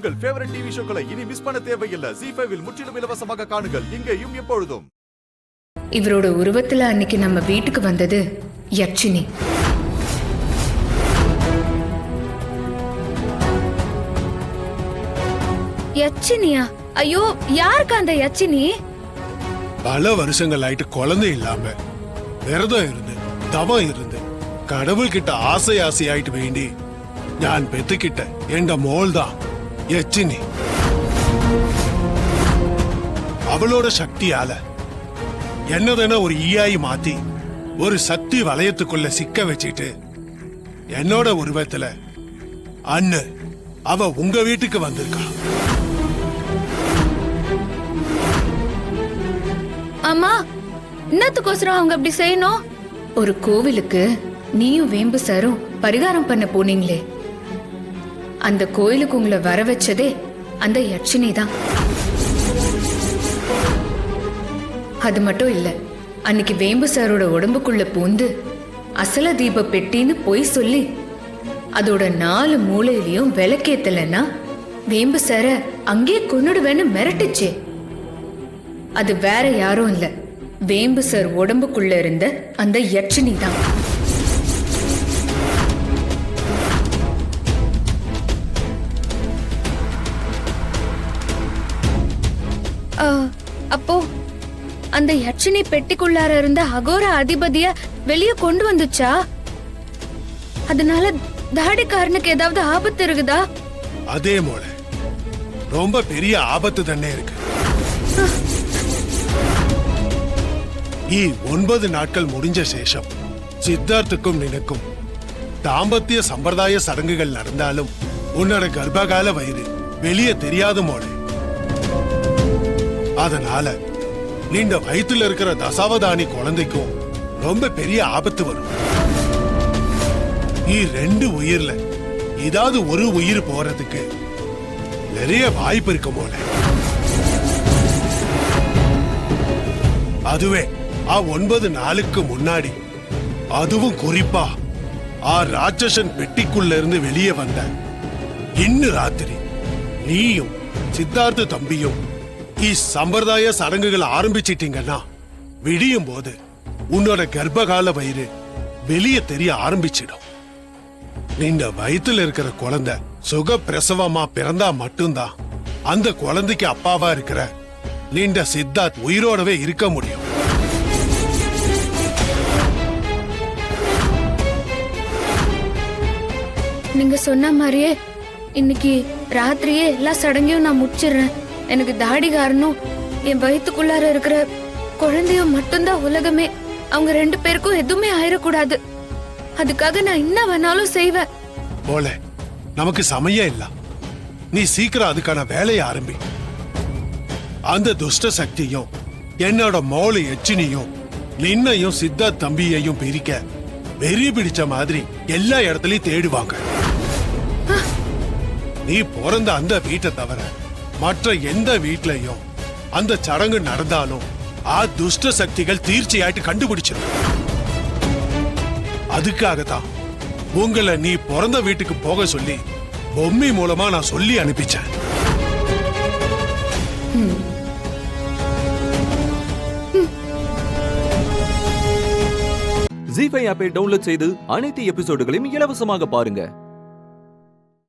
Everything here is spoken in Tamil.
உங்கள் ஃபேவரட் டிவி ஷோக்களை இனி மிஸ் பண்ண தேவையில்லை. ZEE5 இல் முற்றிலும் இலவசமாக காணுங்கள். இங்கேயும் எப்பொழுதும். இவரோட உருவத்துல அன்னைக்கு நம்ம வீட்டுக்கு வந்தது யட்சினி. யட்சினியா? ஐயோ, யாருக்கு அந்த யட்சினி? பல வருஷங்கள் ஆயிட்டு குழந்தை இல்லாம விரதம் இருந்து தவம் இருந்து கடவுள்கிட்ட ஆசை ஆசையாயிட்டு வேண்டி ഞാൻ പെറ്റുകിട്ട എന്റെ മോൾതാ യച്ചിനി. அவளோட சக்தியால என்னதான ஒரு ஈயாയി மாத்தி ஒரு சக்தி வளையத்துக்குள்ள சிக்க வச்சிட்டு என்னோட உருவத்துல அண்ணு அவ உங்க வீட்டுக்கு வந்திருக்கா. அம்மா, என்னத்துக்கோசரம் அவங்க அப்படி செய்யணும்? ஒரு கோவிலுக்கு நீயும் வேம்பு சாரும் பரிகாரம் பண்ண போனீங்களே, அந்த கோயிலுக்கு உங்களை வர வச்சதே அந்த யட்சினி தான். அது மட்டும் இல்ல, அன்னைக்கு வேம்பு சாரோட உடம்புக்குள்ள பூந்து அசல தீப பெட்டின்னு பொய் சொல்லி அதோட 4 மூலையிலயும் விளக்கேத்தலன்னா வேம்பு சார அங்கே கொன்னுடுவேன்னு மிரட்டுச்சே. அது வேற யாரும் இல்ல, வேம்பு சார் உடம்புக்குள்ள இருந்த அந்த யட்சினி தான். அப்போ அந்த யட்சினி பெட்டிக்குள்ளார இருந்த அகோர அதிபதிய வெளியே கொண்டு வந்துச்சா? அதனால தாடிக்காரனுக்கு ஏதாவது ஆபத்து இருக்குதா? அதே போல ரொம்ப பெரிய ஆபத்து தானே இருக்கு. 9 நாட்கள் முடிஞ்ச சேஷம் சித்தார்த்துக்கும் நினைக்கும் தாம்பத்திய சம்பிரதாய சடங்குகள் நடந்தாலும் உன்னோட கர்ப்பகால வயிறு வெளியே தெரியாத மோளே. அதனால நீண்ட வயிற்றுல இருக்கிற தசாவதானி குழந்தைக்கும் ரொம்ப பெரிய ஆபத்து வரும். 2 உயிர்ல ஏதாவது ஒரு உயிர் போறதுக்கு நிறைய வாய்ப்பு இருக்கு போல. அதுவே 9 நாளுக்கு முன்னாடி, அதுவும் குறிப்பா ராட்சசன் பெட்டிக்குள்ள இருந்து வெளியே வந்த இன்னும் ராத்திரி நீயும் சித்தார்த்த தம்பியும் சம்பிரதாய சடங்குகள் ஆரம்பிச்சிட்டீங்கன்னா விடியும் போது உன்னோட கர்ப்பகால வயிறு வெளியே தெரிய ஆரம்பிச்சிடும். நீண்ட வயிற்றுல இருக்கிற குழந்தை சுக பிரசவமா பிறந்தா மட்டும்தான் அந்த குழந்தைக்கு அப்பாவா இருக்கிற நீண்ட சித்தார்த் உயிரோடவே இருக்க முடியும். நீங்க சொன்ன மாதிரியே இன்னைக்கு ராத்திரியே எல்லா சடங்கையும் நான் முடிச்சிடுறேன். எனக்கு தாடிகாரனும் என் வயிற்றுக்குள்ளார இருக்கிற குழந்தையும் மட்டும்தான் உலகமே. அவங்க 2 பேருக்கும் எதுவுமே ஆயிடக்கூடாது. அதுக்காக நான் என்ன வேணாலும் செய்வேன். போல நமக்கு சமயம் இல்ல, நீ சீக்கிரம் அதுக்கான வேலையை ஆரம்பி. அந்த துஷ்ட சக்தியும் என்னோட மோளை யட்சினியும் நின்னையும் சித்தார்த் தம்பியையும் பிரிக்க வெறி பிடிச்ச மாதிரி எல்லா இடத்துலயும் தேடுவாங்க. நீ பிறந்த அந்த வீட்டை தவிர மற்ற எந்த வீட்லயும் அந்த சடங்கு நடந்தாலும் துஷ்ட சக்திகள் தீர்ச்சியாயிட்டு கண்டுபிடிச்சிடும். அதுக்காகத்தான் உங்களை நீ பிறந்த வீட்டுக்கு போக சொல்லி பொம்மை மூலமா நான் சொல்லி அனுப்பிச்சேன். ZEE5 ஆப்பை டவுன்லோட் செய்து அனைத்து எபிசோடுகளையும் இலவசமாக பாருங்க.